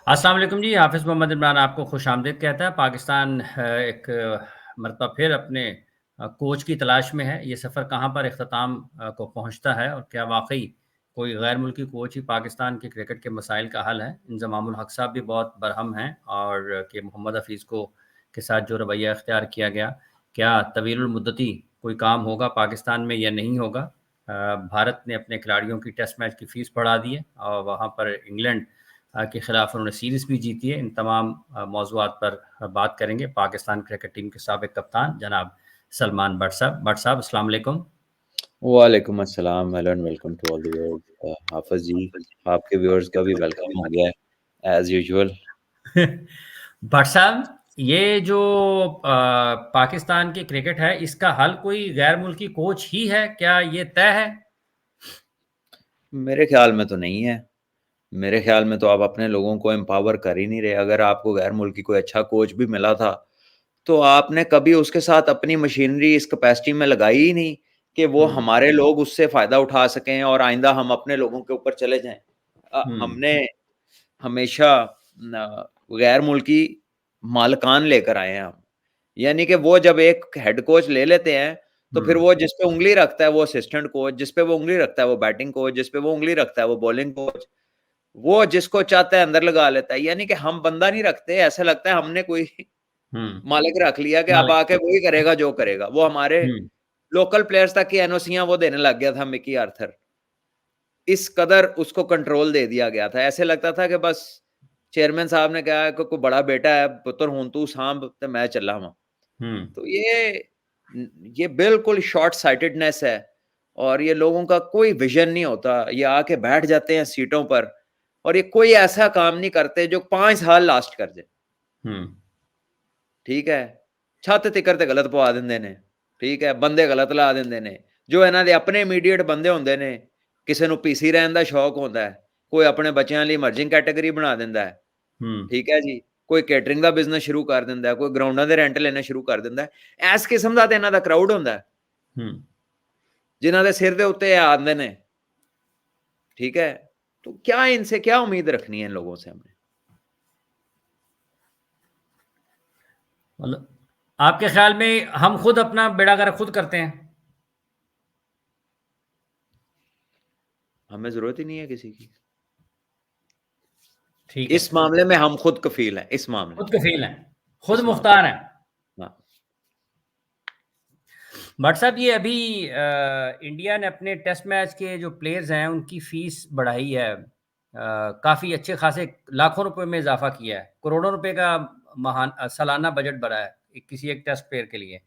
अस्सलाम वालेकुम जी, हाफ़िज़ मोहम्मद इमरान आपको खुशामदीद कहता है। पाकिस्तान एक मरतबा फिर अपने कोच की तलाश में है। ये सफ़र कहाँ पर इख्तिताम को पहुँचता है और क्या वाक़ई कोई गैर मुल्की कोच ही पाकिस्तान के क्रिकेट के मसाइल का हल है? इंज़मामुल हक़ साहब भी बहुत बरहम हैं और कि मोहम्मद हफ़ीज़ को के साथ जो रवैया इख्तियार किया गया, क्या तवीलुल मुद्दती कोई काम होगा पाकिस्तान में या नहीं होगा? भारत ने अपने खिलाड़ियों की टेस्ट मैच की फ़ीस बढ़ा दी है और वहाँ पर इंग्लैंड के खिलाफ उन्होंने सीरीज़ भी जीती है। इन तमाम मौज़ूआत पर बात करेंगे पाकिस्तान क्रिकेट टीम के साबिक़ कप्तान जनाब सलमान बट साहब। बट साहब अस्सलाम वालेकुम। वालेकुम अस्सलाम, hello and welcome to all the viewers. Hafiz ji, आपके व्यूअर्स का भी वेलकम हो गया है एज़ यूजुअल। बट साहब, ये जो पाकिस्तान की क्रिकेट है, इसका हल कोई गैर मुल्की कोच ही है? क्या ये तय है? मेरे ख़्याल में तो नहीं है। मेरे ख़्याल में तो आप अपने लोगों को एम्पावर कर ही नहीं रहे। अगर आपको गैर मुल्की कोई अच्छा कोच भी मिला था, तो आपने कभी उसके साथ अपनी मशीनरी इस कैपेसिटी में लगाई ही नहीं कि वो हुँ, हमारे लोग उससे फ़ायदा उठा सकें और आइंदा हम अपने लोगों के ऊपर चले जाएँ। हुँ, हमने हमेशा न गैर मुल्की मालिकान लेकर आए हैं हम। यानी कि वो जब एक हेड कोच ले लेते हैं, तो फिर हुँ, वो जिस पे उँगली रखता है वो असिस्टेंट कोच, जिस पे वो उँगली रखता है वो बैटिंग कोच, जिस पे वो उँगली रखता है वो बॉलिंग कोच, वो जिसको चाहता है अंदर लगा लेता है। यानी कि हम बंदा नहीं रखते, ऐसा लगता है हमने कोई हुँ, मालिक रख लिया कि अब मालिक आके वही करेगा जो करेगा। वो हमारे हुँ, लोकल प्लेयर्स तक की एनओसियाँ वो देने लग गया था मिकी आर्थर। इस कदर उसको कंट्रोल दे दिया गया था। ऐसे लगता था कि बस चेयरमैन साहब ने कहा कि कोई बड़ा बेटा है, पुत्तर हूं तू सांभ ते मैं चला वां। हुँ, तो ये बिल्कुल शॉर्ट साइटेडनेस है और ये लोगों का कोई विजन नहीं होता। ये आके बैठ जाते हैं सीटों पर और ये कोई ऐसा काम नहीं करते जो 5 साल लास्ट कर जाए। हुँ, ठीक है? छत तिकर ते गलत पवा दिंदे ने, ठीक है? बंदे गलत ला दिंदे ने। जो ਇਹਨਾਂ ਦੇ ਆਪਣੇ ਇਮੀਡੀਏਟ ਬੰਦੇ ਹੁੰਦੇ ਨੇ, ਕਿਸੇ ਨੂੰ ਪੀਸੀ ਰਹਿਣ ਦਾ ਸ਼ੌਕ ਹੁੰਦਾ ਹੈ, ਕੋਈ ਆਪਣੇ ਬੱਚਿਆਂ ਲਈ ਇਮਰਜਿੰਗ ਕੈਟੇਗਰੀ ਬਣਾ ਦਿੰਦਾ ਹੈ, हुँ, ਠੀਕ ਹੈ ਜੀ? ਕੋਈ ਕੇਟਰਿੰਗ ਦਾ ਬਿਜ਼ਨਸ ਸ਼ੁਰੂ ਕਰ ਦਿੰਦਾ ਹੈ, ਕੋਈ ਗਰਾਊਂਡਾਂ ਦੇ ਰੈਂਟ ਲੈਣੇ ਸ਼ੁਰੂ ਕਰ ਦਿੰਦਾ ਹੈ। ਇਸ ਕਿਸਮ ਦਾ ਤੇ ਇਹਨਾਂ ਦਾ ਕਰਾਊਡ ਹੁੰਦਾ ਹੈ, हुँ। ਜਿਨ੍ਹਾਂ ਦੇ ਸਿਰ ਦੇ ਉੱਤੇ ਇਹ ਆਉਂਦੇ ਨੇ, ठीक है? तो क्या इनसे क्या उम्मीद रखनी है इन लोगों से हमने? मतलब आपके ख़्याल में हम खुद अपना बेड़ा गर्क खुद करते हैं? हमें ज़रूरत ही नहीं है किसी की। ठीक है, इस मामले में हम खुद कफ़ील हैं, इस मामले खुद में, कफ़ील हैं, खुद इस मामले मुख्तार हैं। में। हाँ। बट साहब ये अभी इंडिया ने अपने टेस्ट मैच के जो प्लेयर्स हैं उनकी फ़ीस बढ़ाई है। काफ़ी अच्छे खासे लाखों रुपए में इज़ाफ़ा किया है। करोड़ों रुपए का सालाना बजट बढ़ा है किसी एक टेस्ट प्लेयर के लिए।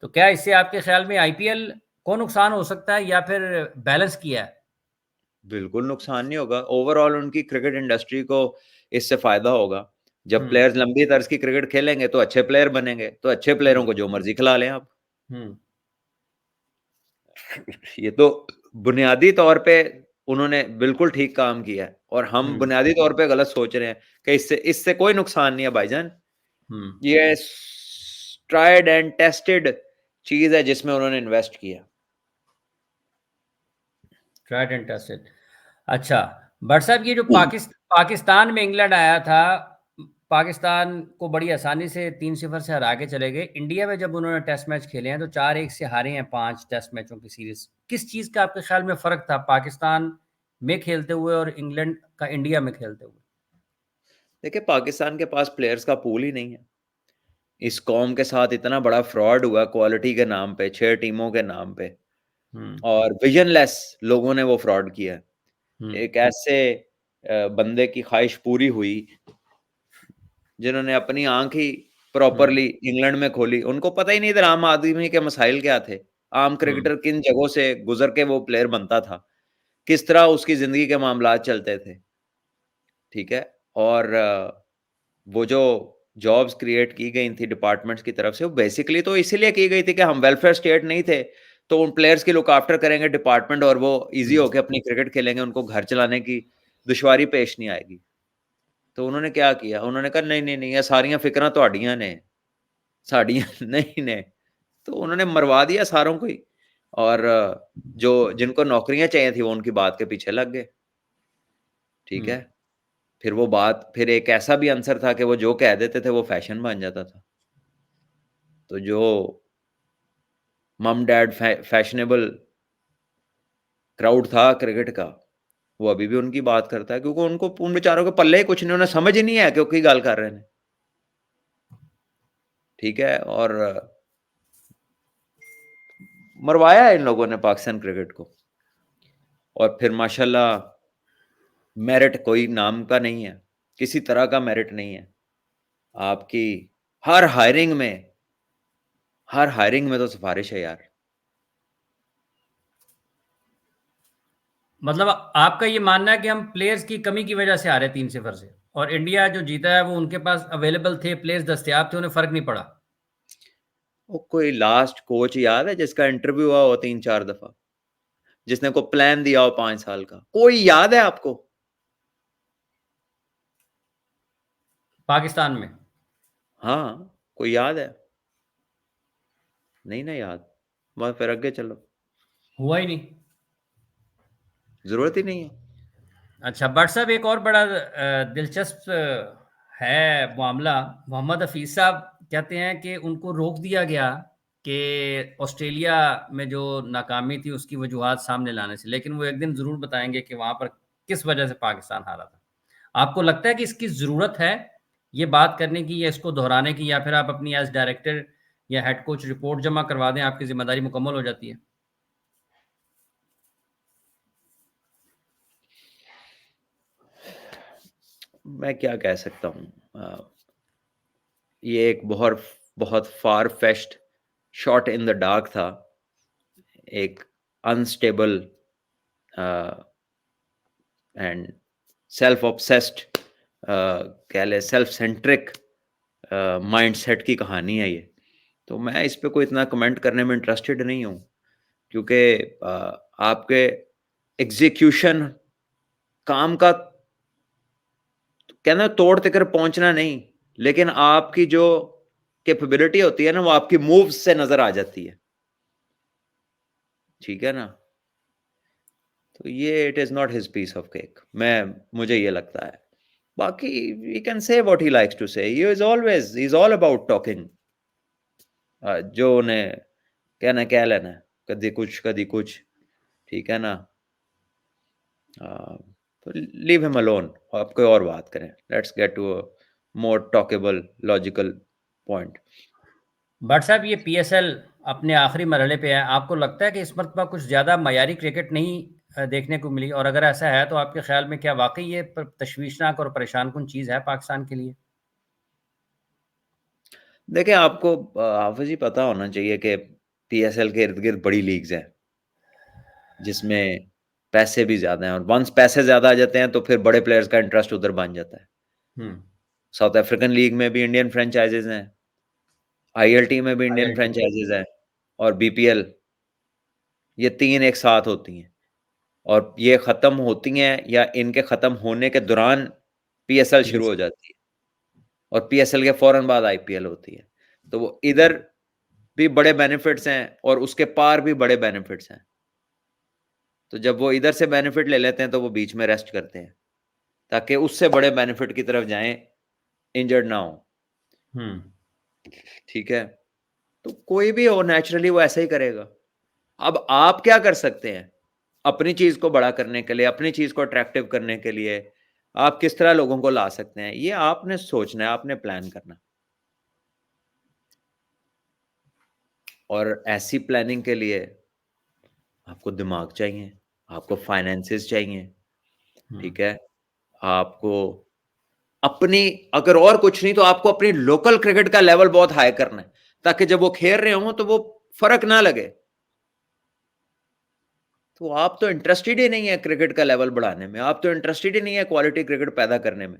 तो क्या इससे आपके ख़्याल में आईपीएल को नुकसान हो सकता है या फिर बैलेंस किया है? बिल्कुल नुकसान नहीं होगा, ओवरऑल उनकी क्रिकेट इंडस्ट्री को इससे फ़ायदा होगा। जब हुँ, प्लेयर्स लंबी तर्ज की क्रिकेट खेलेंगे तो अच्छे प्लेयर बनेंगे, तो अच्छे हुँ, प्लेयरों को जो मर्ज़ी खिला लें आप। हुँ, ये तो बुनियादी तौर पे उन्होंने बिल्कुल ठीक काम किया है और हम हुँ, बुनियादी तौर पे गलत सोच रहे हैं कि इससे इससे कोई नुकसान नहीं है भाईजान। हुँ। ये ट्राइड एंड टेस्टेड चीज़ है जिसमें उन्होंने इन्वेस्ट किया। Tried and tested. अच्छा, बट साहब ये जो पाकिस्तान में इंग्लैंड आया था, पाकिस्तान को बड़ी आसानी से 3-0 से हरा के चले गए। इंडिया में जब उन्होंने टेस्ट मैच खेले हैं, तो 4-1 से हारे हैं 5 टेस्ट मैचों की सीरीज़। किस चीज़ का आपके ख़्याल में फ़र्क था पाकिस्तान में खेलते हुए और इंग्लैंड का इंडिया में खेलते हुए? देखिए, पाकिस्तान के पास प्लेयर्स का पूल ही नहीं है। इस कौम के साथ इतना बड़ा फ्रॉड हुआ क्वालिटी के नाम पे, 6 टीमों के नाम पे हुँ, और विजनलेस लोगों ने वो फ्रॉड किया है। हुँ, एक ऐसे बंदे की ख्वाहिश पूरी हुई, जिन्होंने अपनी आँख ही हुँ, प्रॉपरली इंग्लैंड में खोली। उनको पता ही नहीं था आम आदमी के मसाइल क्या थे। आम हुँ, क्रिकेटर किन जगहों से गुज़र के वो प्लेयर बनता था। किस तरह उसकी ज़िंदगी के मामलात चलते थे, ठीक है? और वो जो जॉब्स क्रिएट की गई थी डिपार्टमेंट्स की तरफ से, वो बेसिकली तो इसीलिए की गई थी कि हम वेलफेयर स्टेट नहीं थे, तो उन प्लेयर्स की लुक आफ्टर करेंगे डिपार्टमेंट और वो ईज़ी हुँ, होके अपनी क्रिकेट खेलेंगे, उनको घर चलाने की दुश्वारी पेश नहीं आएगी। तो उन्होंने क्या किया? उन्होंने कहा नहीं, नहीं, नहीं ये सारियाँ फ़िक्रां तुहाडियां ने, साडियां नहीं ने। तो उन्होंने मरवा दिया सारों को ही और जो जिनको नौकरियाँ चाहिए थी वो उनकी बात के पीछे लग गए, ठीक हुँ, है? फिर वो बात, फिर एक ऐसा भी आंसर था कि वो जो कह देते थे वो फैशन बन जाता था। तो जो मम डैड फैशनेबल क्राउड था क्रिकेट का, वो अभी भी उनकी बात करता है, क्योंकि उनको, उन बेचारों के पल्ले ही कुछ नहीं, उन्हें समझ ही नहीं है कि की गल कर रहे हैं। ठीक है, और मरवाया है इन लोगों ने पाकिस्तान क्रिकेट को। और फिर माशाल्लाह मेरिट कोई नाम का नहीं है, किसी तरह का मेरिट नहीं है आपकी। हर हायरिंग में तो सिफारिश है यार। मतलब आपका ये मानना है कि हम प्लेयर्स की कमी की वजह से आ रहे 3-0 से, और इंडिया जो जीता है वो उनके पास अवेलेबल थे, प्लेयर्स दस्तयाब थे, उन्हें फर्क नहीं पड़ा। वो कोई लास्ट कोच याद है जिसका इंटरव्यू हुआ हो 3-4 दफा, जिसने को प्लान दिया हो 5 साल का? कोई याद है आपको? पाकिस्तान में हाँ, कोई याद है? नहीं ना याद, बस फिर आगे चलो, हुआ ही नहीं। जरूरत ही नहीं है। अच्छा बट साहब, एक और बड़ा दिलचस्प है मामला। मोहम्मद हफीज साहब कहते हैं कि उनको रोक दिया गया कि ऑस्ट्रेलिया में जो नाकामी थी उसकी वजूहात सामने लाने से, लेकिन वो एक दिन ज़रूर बताएंगे कि वहाँ पर किस वजह से पाकिस्तान हारा था। आपको लगता है कि इसकी ज़रूरत है ये बात करने की या इसको दोहराने की, या फिर आप अपनी एज डायरेक्टर या हेड कोच रिपोर्ट जमा करवा दें, आपकी जिम्मेदारी मुकम्मल हो जाती है? मैं क्या कह सकता हूँ, ये एक बहुत बहुत far fetched shot in the dark था। एक अनस्टेबल एंड सेल्फ ऑब्सेस्ड, कह ले सेल्फ सेंट्रिक माइंडसेट की कहानी है ये। तो मैं इस पे कोई इतना कमेंट करने में इंटरेस्टेड नहीं हूँ, क्योंकि आपके एग्जीक्यूशन, काम का कहना तोड़ तक पहुंचना नहीं, लेकिन आपकी जो कैपेबिलिटी होती है ना, वो आपकी मूव्स से नजर आ जाती है। ठीक है ना? तो ये it is not his piece of cake, मुझे ये लगता है। बाकी he can say what he likes to say, he is all about talking. जो उन्हें कहना कह लेना है, कभी कुछ कभी कुछ। ठीक है ना? तो लीव हिम अलोन, आप कोई और बात करें। Let's get to a more talkable logical point. But साहब, ये पीएसएल अपने आखिरी मरहले पे है, आपको लगता है कि इस मरतबा कुछ ज़्यादा मयारी क्रिकेट नहीं देखने को मिली? और अगर ऐसा है तो आपके ख्याल में क्या वाकई ये तशवीशनाक और परेशान कुन चीज़ है पाकिस्तान के लिए? देखिए, आपको हाफिज जी पता होना चाहिए कि पीएसएल के इर्द गिर्द बड़ी लीग्स हैं, जिसमें पैसे भी ज्यादा हैं, और वंस पैसे ज्यादा आ जाते हैं तो फिर बड़े प्लेयर्स का इंटरेस्ट उधर बन जाता है। हम्म। साउथ अफ्रीकन लीग में भी इंडियन फ्रेंचाइजेज हैं, आईएलटी में भी इंडियन आईएलटी। फ्रेंचाइजेज हैं, और बीपीएल, ये तीन एक साथ होती हैं। और ये खत्म होती हैं या इनके खत्म होने के दौरान पीएसएल शुरू हो जाती है, और पीएसएल के फौरन बाद आईपीएल होती है। तो वो इधर भी बड़े बेनिफिट्स हैं और उसके पार भी बड़े बेनिफिट्स हैं। तो जब वो इधर से बेनिफिट ले लेते हैं तो वो बीच में रेस्ट करते हैं, ताकि उससे बड़े बेनिफिट की तरफ जाएं, इंजर्ड ना हो। हम्म। ठीक है? तो कोई भी हो, नेचुरली वो ऐसा ही करेगा। अब आप क्या कर सकते हैं अपनी चीज को बड़ा करने के लिए, अपनी चीज को अट्रैक्टिव करने के लिए? आप किस तरह लोगों को ला सकते हैं, ये आपने सोचना है, आपने प्लान करना। और ऐसी प्लानिंग के लिए आपको दिमाग चाहिए, आपको फाइनेंसेस चाहिए। हम्म। ठीक है? आपको अपनी, अगर और कुछ नहीं तो आपको अपनी लोकल क्रिकेट का लेवल बहुत हाई करना है, ताकि जब वो खेल रहे हो तो वो फर्क ना लगे। तो आप तो इंटरेस्टेड ही नहीं है क्रिकेट का लेवल बढ़ाने में, आप तो इंटरेस्टेड ही नहीं है क्वालिटी क्रिकेट पैदा करने में,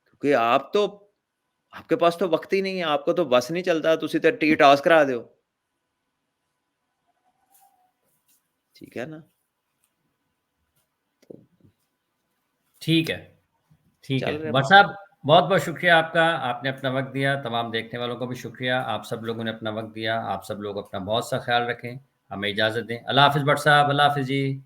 क्योंकि आपके पास तो वक्त ही नहीं है, आपको तो बस नहीं चलता, तुसी तो टी टास्क करा दो। ठीक है ना? तो ठीक है। ठीक है चल रहे बट मामले। साहब, बहुत बहुत शुक्रिया आपका, आपने अपना वक्त दिया। तमाम देखने वालों को भी शुक्रिया, आप सब लोगों ने अपना वक्त दिया। आप सब लोग अपना बहुत सा ख्याल रखें, हमें इजाज़त दें। अल्लाह हाफिज़ बट साहब, अल्लाह हाफिज़ जी।